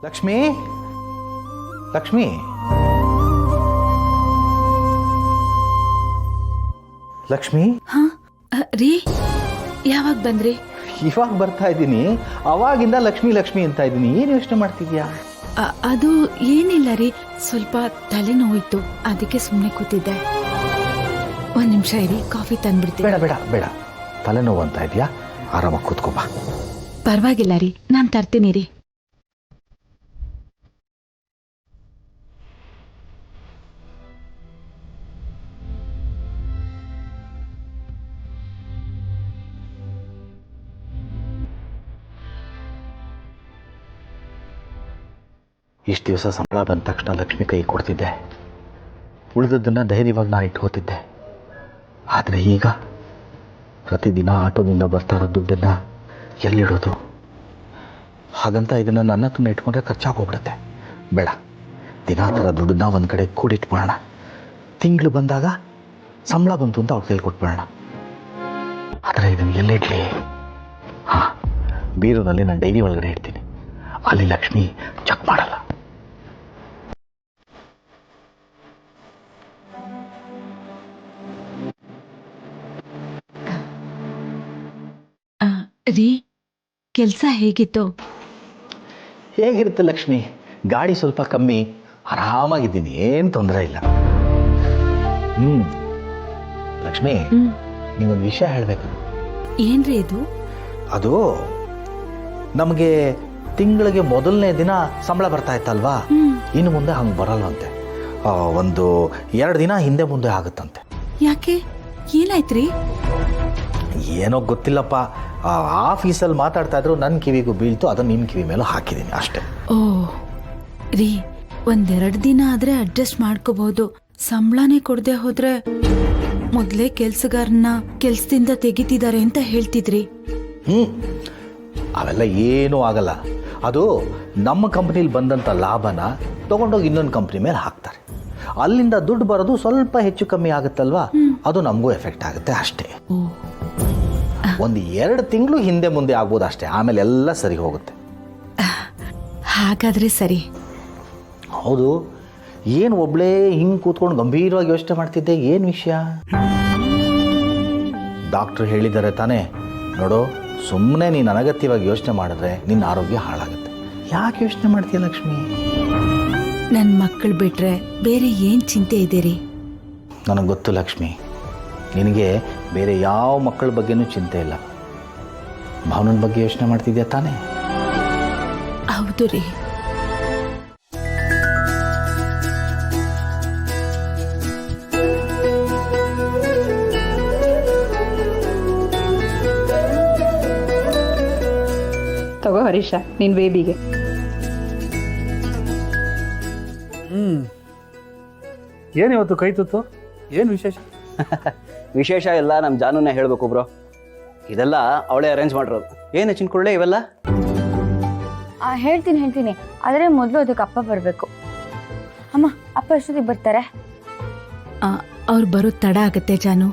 ಲಕ್ಷ್ಮಿ ಲಕ್ಷ್ಮಿ ಲಕ್ಷ್ಮಿ ಹಾ ರೀ ಯಾವಾಗ ಬಂದ್ರಿ? ಇವಾಗ ಬರ್ತಾ ಇದ್ದೀನಿ. ಅವಾಗಿಂದ ಲಕ್ಷ್ಮಿ ಲಕ್ಷ್ಮಿ ಅಂತ ಇದ್ದೀನಿ. ಏನು ಯೋಚನೆ ಮಾಡ್ತಿದ್ಯಾ? ಅದು ಏನಿಲ್ಲ ರೀ, ಸ್ವಲ್ಪ ತಲೆನೋವಿತ್ತು, ಅದಕ್ಕೆ ಸುಮ್ಮನೆ ಕೂತಿದ್ದೆ. ಒಂದ್ ನಿಮಿಷ ಇರಿ, ಕಾಫಿ ತಂದ್ಬಿಡ್ತೀನಿ. ಬೇಡ ಬೇಡ ಬೇಡ, ತಲೆನೋವು ಅಂತ ಇದೆಯಾ? ಆರಾಮಾಗಿ ಕೂತ್ಕೋಬಾ. ಪರವಾಗಿಲ್ಲ ರೀ, ನಾನು ತರ್ತೀನಿ ರೀ. ಇಷ್ಟು ದಿವಸ ಸಂಬಳ ಬಂದ ತಕ್ಷಣ ಲಕ್ಷ್ಮಿ ಕೈ ಕೊಡ್ತಿದ್ದೆ, ಉಳಿದದ್ದನ್ನು ಧೈರ್ಯವಾಗಿ ನಾನು ಇಟ್ಕೋತಿದ್ದೆ. ಆದರೆ ಈಗ ಪ್ರತಿದಿನ ಆಟೋದಿಂದ ಬರ್ತಾ ಇರೋ ದುಡ್ಡನ್ನು ಎಲ್ಲಿಡೋದು? ಹಾಗಂತ ಇದನ್ನು ನನ್ನ ಹತ್ರ ಇಟ್ಕೊಂಡ್ರೆ ಖರ್ಚಾಗೋಗ್ಬಿಡುತ್ತೆ. ಬೇಡ, ದಿನ ಥರ ದುಡ್ಡನ್ನ ಒಂದು ಕಡೆ ಕೂಡಿಟ್ಬಿಡೋಣ. ತಿಂಗಳು ಬಂದಾಗ ಸಂಬಳ ಬಂತು ಅಂತ ಅವ್ರ ಕೈಲಿ ಕೊಟ್ಬಿಡೋಣ. ಆದರೆ ಇದನ್ನು ಎಲ್ಲಿಡ್ಲಿ? ಹಾಂ, ಬೀರುನಲ್ಲಿ ನಾನು ಡೈರಿ ಒಳಗಡೆ ಇಡ್ತೀನಿ. ಅಲ್ಲಿ ಲಕ್ಷ್ಮಿ ಚೆಕ್ ಮಾಡಲ್ಲ. ರೀ, ಕೆಲಸ ಹೇಗಿತ್ತು? ಹೇಗಿರುತ್ತೆ ಲಕ್ಷ್ಮಿ, ಗಾಡಿ ಸ್ವಲ್ಪ ಕಮ್ಮಿ, ಆರಾಮಾಗಿದ್ದೀನಿ, ಏನು ತೊಂದರೆ ಇಲ್ಲ. ಲಕ್ಷ್ಮಿ, ನೀವೊಂದು ವಿಷಯ ಹೇಳಬೇಕು. ಏನ್ರಿ ಇದು? ಅದು ನಮಗೆ ತಿಂಗಳಿಗೆ ಮೊದಲನೇ ದಿನ ಸಂಬಳ ಬರ್ತಾ ಇತ್ತಲ್ವಾ, ಇನ್ನು ಮುಂದೆ ಹಂಗೆ ಬರಲ್ವಂತೆ. ಒಂದು 2 ದಿನ ಹಿಂದೆ ಮುಂದೆ ಆಗುತ್ತಂತೆ. ಯಾಕೆ, ಏನಾಯ್ತ್ರಿ? ಏನೋ ಗೊತ್ತಿಲ್ಲಪ್ಪ, ಆಫೀಸಲ್ಲಿ ಮಾತಾಡ್ತಾ ಇದ್ರು, ನನ್ನ ಕಿವಿಗೂ ಬೀಳ್ತು, ಅದನ್ನು ನಿಮ್ಮ ಕಿವಿ ಮೇಲೂ ಹಾಕಿದ್ದೀನಿ ಅಷ್ಟೇ. ಓ ರೀ, 1-2 ದಿನ ಆದ್ರೆ ಅಡ್ಜಸ್ಟ್ ಮಾಡ್ಕೋಬಹುದು. ಸಂಬಳನೇ ಕೊಡದೆ ಹೋದ್ರೆ ಮೊದಲೇ ಕೆಲ್ಸಗಾರನ್ನ ಕೆಲ್ಸದಿಂದ ತೆಗಿತಿದ್ದಾರೆ ಅಂತ ಹೇಳ್ತಿದ್ರಿ. ಅವೆಲ್ಲ ಏನೂ ಆಗಲ್ಲ. ಅದು ನಮ್ಮ ಕಂಪ್ನಿಲಿ ಬಂದಂಥ ಲಾಭನ ತೊಗೊಂಡೋಗಿ ಇನ್ನೊಂದು ಕಂಪ್ನಿ ಮೇಲೆ ಹಾಕ್ತಾರೆ. ಅಲ್ಲಿಂದ ದುಡ್ಡು ಬರೋದು ಸ್ವಲ್ಪ ಹೆಚ್ಚು ಕಮ್ಮಿ ಆಗುತ್ತಲ್ವಾ, ಅದು ನಮಗೂ ಎಫೆಕ್ಟ್ ಆಗುತ್ತೆ ಅಷ್ಟೇ. 1-2 ತಿಂಗಳು ಹಿಂದೆ ಮುಂದೆ ಆಗ್ಬೋದು ಅಷ್ಟೇ, ಆಮೇಲೆ ಎಲ್ಲ ಸರಿ ಹೋಗುತ್ತೆ. ಹಾಗಾದ್ರೆ ಸರಿ. ಹೌದು, ಏನು ಒಬ್ಳೇ ಹಿಂಗೆ ಕೂತ್ಕೊಂಡು ಗಂಭೀರವಾಗಿ ಯೋಚನೆ ಮಾಡ್ತಿದ್ದೆ? ಏನು ವಿಷಯ? ಡಾಕ್ಟ್ರು ಹೇಳಿದ್ದಾರೆ ತಾನೇ, ನೋಡು, ಸುಮ್ಮನೆ ನೀನು ಅನಗತ್ಯವಾಗಿ ಯೋಚನೆ ಮಾಡಿದ್ರೆ ನಿನ್ನ ಆರೋಗ್ಯ ಹಾಳಾಗುತ್ತೆ. ಯಾಕೆ ಯೋಚನೆ ಮಾಡ್ತೀಯ ಲಕ್ಷ್ಮಿ? ನನ್ನ ಮಕ್ಕಳು ಬಿಟ್ರೆ ಬೇರೆ ಏನು ಚಿಂತೆ ಇದೆ ರೀ? ನನಗೆ ಗೊತ್ತು ಲಕ್ಷ್ಮಿ, ನಿನಗೆ ಬೇರೆ ಯಾವ ಮಕ್ಕಳ ಬಗ್ಗೆನೂ ಚಿಂತೆ ಇಲ್ಲ. ಭಾವನನ ಬಗ್ಗೆ ಯೋಚನೆ ಮಾಡ್ತಿದ್ಯಾ ತಾನೇ? ಹೌದು ರೀ. ತಗೋ ಹರೀಶ, ನಿನ್ ಬೇಬಿಗೆ. ಏನಿವತ್ತು ಕೈ ತುತ್ತು? ಏನು ವಿಶೇಷ? ವಿಶೇಷ ಎಲ್ಲ ನಮ್ಮ ಜಾನುನೇ ಹೇಳಬೇಕು ಬ್ರೋ. ಇದೆಲ್ಲ ಅವಳೇ ಅರೇಂಜ್ ಮಾಡಿರೋದು. ಏನು ಚಿನ್ಕೊಳ್ಳೆ ಇವೆಲ್ಲ? ಹೇಳ್ತೀನಿ, ಆದರೆ ಮೊದಲು ಅದಕ್ಕೆ ಅಪ್ಪ ಬರಬೇಕು. ಅಮ್ಮ, ಅಪ್ಪ ಎಷ್ಟೊತ್ತಿಗೆ ಬರ್ತಾರೆ? ಅವ್ರು ಬರೋದು ತಡ ಆಗತ್ತೆ ಜಾನು.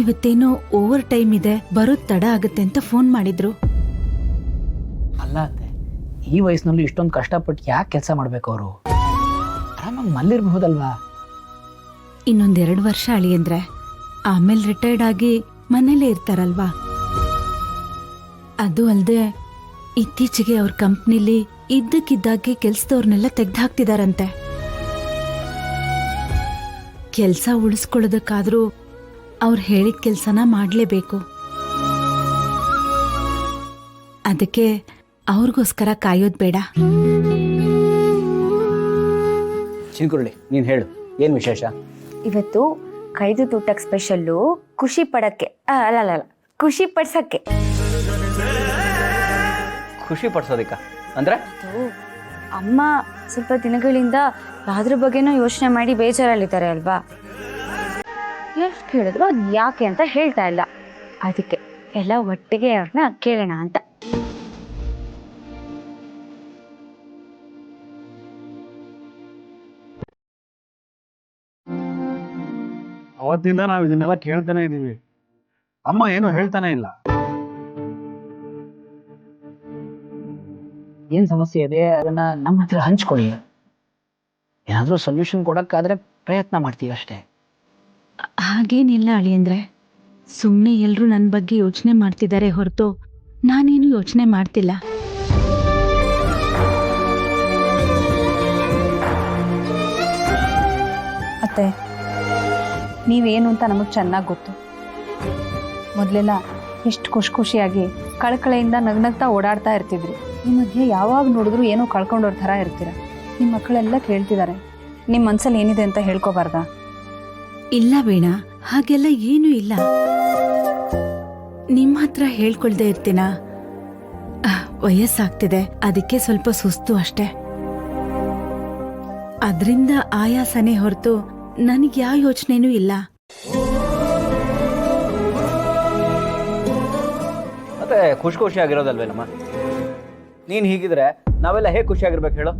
ಇವತ್ತೇನೋ ಓವರ್ ಟೈಮ್ ಇದೆ, ಬರೋದು ತಡ ಆಗತ್ತೆ ಅಂತ ಫೋನ್ ಮಾಡಿದ್ರು. ಅಲ್ಲ ಅತ್ತೆ, ಈ ವಯಸ್ಸಿನಲ್ಲಿ ಇಷ್ಟೊಂದು ಕಷ್ಟಪಟ್ಟು ಯಾಕೆ ಕೆಲಸ ಮಾಡಬೇಕು? ಅವರು ಆರಾಮಾಗಿ ಮಲ್ಲಿರ್ಬಹುದಲ್ವಾ? ಇನ್ನೊಂದ್2 ವರ್ಷ ಅಳಿಯಂದ್ರೆ ಆಮೇಲೆ ರಿಟೈರ್ಡ್ ಆಗಿ ಮನೇಲೇ ಇರ್ತಾರಲ್ವಾ. ಅದು ಅಲ್ಲದೆ ಇತ್ತೀಚೆಗೆ ಅವ್ರ ಕಂಪ್ನಿಲಿ ಇದ್ದಕ್ಕಿದ್ದಾಗೆ ಕೆಲ್ಸದವ್ರನ್ನೆಲ್ಲ ತೆಗ್ದುಹಾಕ್ತಿದಾರಂತೆ. ಕೆಲ್ಸ ಉಳಿಸ್ಕೊಳ್ಳೋದಕ್ಕಾದ್ರೂ ಅವ್ರು ಹೇಳಿದ ಕೆಲ್ಸನ ಮಾಡ್ಲೇಬೇಕು. ಅದಕ್ಕೆ ಅವ್ರಿಗೋಸ್ಕರ ಕಾಯೋದು ಬೇಡ. ಚಿನ್ಕೊಳ್ಳಿ, ನೀನು ಹೇಳು, ಏನು ವಿಶೇಷ? ಇವತ್ತು ಕೈದು ತೂಟಕ್ಕೆ ಸ್ಪೆಷಲ್ಲು, ಖುಷಿ ಪಡಕ್ಕೆ ಅಲ್ಲ ಖುಷಿ ಪಡ್ಸಕ್ಕೆ. ಖುಷಿ ಪಡಿಸೋದಿಕ್ಕ ಅಂದ್ರೆ? ಅಮ್ಮ ಸ್ವಲ್ಪ ದಿನಗಳಿಂದ ಯಾವ್ದ್ರ ಬಗ್ಗೆನೋ ಯೋಚನೆ ಮಾಡಿ ಬೇಜಾರಲ್ಲಿದ್ದಾರೆ ಅಲ್ವಾ. ಎಷ್ಟು ಹೇಳಿದ್ರು ಅದು ಯಾಕೆ ಅಂತ ಹೇಳ್ತಾ ಇಲ್ಲ. ಅದಕ್ಕೆ ಎಲ್ಲ ಒಟ್ಟಿಗೆ ಅವ್ರನ್ನ ಕೇಳೋಣ ಅಂತ. ಅವತ್ತಿಂದ ನಾವು ಇದನ್ನೆಲ್ಲ ಕೇಳ್ತಾನೆ ಇದೀವಿ, ಅಮ್ಮ ಏನು ಹೇಳ್ತಾನೆ ಇಲ್ಲ. ಏನು ಸಮಸ್ಯೆ ಇದೆ ಅದನ್ನು ನಮ್ಮ ಹತ್ರ ಹಂಚ್ಕೊಳ್ಳಿ. ಏನಾದರೂ ಸೊಲ್ಯೂಷನ್ ಕೊಡೋಕ್ಕಾದ್ರೆ ಪ್ರಯತ್ನ ಮಾಡ್ತೀವಿ ಅಷ್ಟೇ. ಹಾಗೇನಿಲ್ಲ ಅಳಿಯಂದ್ರೆ, ಸುಮ್ಮನೆ ಎಲ್ಲರೂ ನನ್ನ ಬಗ್ಗೆ ಯೋಚನೆ ಮಾಡ್ತಿದ್ದಾರೆ ಹೊರತು ನಾನೇನು ಯೋಚನೆ ಮಾಡ್ತಿಲ್ಲ. ಅತ್ತೆ, ನೀವೇನು ಅಂತ ನಮಗೆ ಚೆನ್ನಾಗಿ ಗೊತ್ತು. ಮೊದಲೆಲ್ಲ ಎಷ್ಟು ಖುಷಿಯಾಗಿ ಕಳಕಳೆಯಿಂದ ನಗ್ನಗ್ತಾ ಓಡಾಡ್ತಾ ಇರ್ತಿದ್ರಿ. ಈ ಮಧ್ಯೆ ಯಾವಾಗ ನೋಡಿದ್ರು ಏನೋ ಕಳ್ಕೊಂಡೋರ್ ಥರ ಇರ್ತೀರ. ನಿಮ್ಮ ಮಕ್ಕಳೆಲ್ಲ ಕೇಳ್ತಿದ್ದಾರೆ, ನಿಮ್ಮ ಮನ್ಸಲ್ಲಿ ಏನಿದೆ ಅಂತ ಹೇಳ್ಕೊಬಾರ್ದಾ? ಇಲ್ಲ ವೀಣಾ, ಹಾಗೆಲ್ಲ ಏನೂ ಇಲ್ಲ. ನಿಮ್ಮ ಹತ್ರ ಹೇಳ್ಕೊಳ್ದೆ ಇರ್ತೀನಾ? ವಯಸ್ಸಾಗ್ತಿದೆ, ಅದಕ್ಕೆ ಸ್ವಲ್ಪ ಸುಸ್ತು ಅಷ್ಟೆ. ಅದರಿಂದ ಆಯಾಸನೇ ಹೊರತು ನನಗೆ ಯಾವ ಯೋಚನೆನೂ ಇಲ್ಲ. ಮತ್ತೆ ಖುಷಿಯಾಗಿರೋದಲ್ವೇನಮ್ಮ? ನೀನು ಹೀಗಿದ್ರೆ ನಾವೆಲ್ಲ ಹೇಗೆ ಖುಷಿಯಾಗಿರ್ಬೇಕು ಹೇಳು?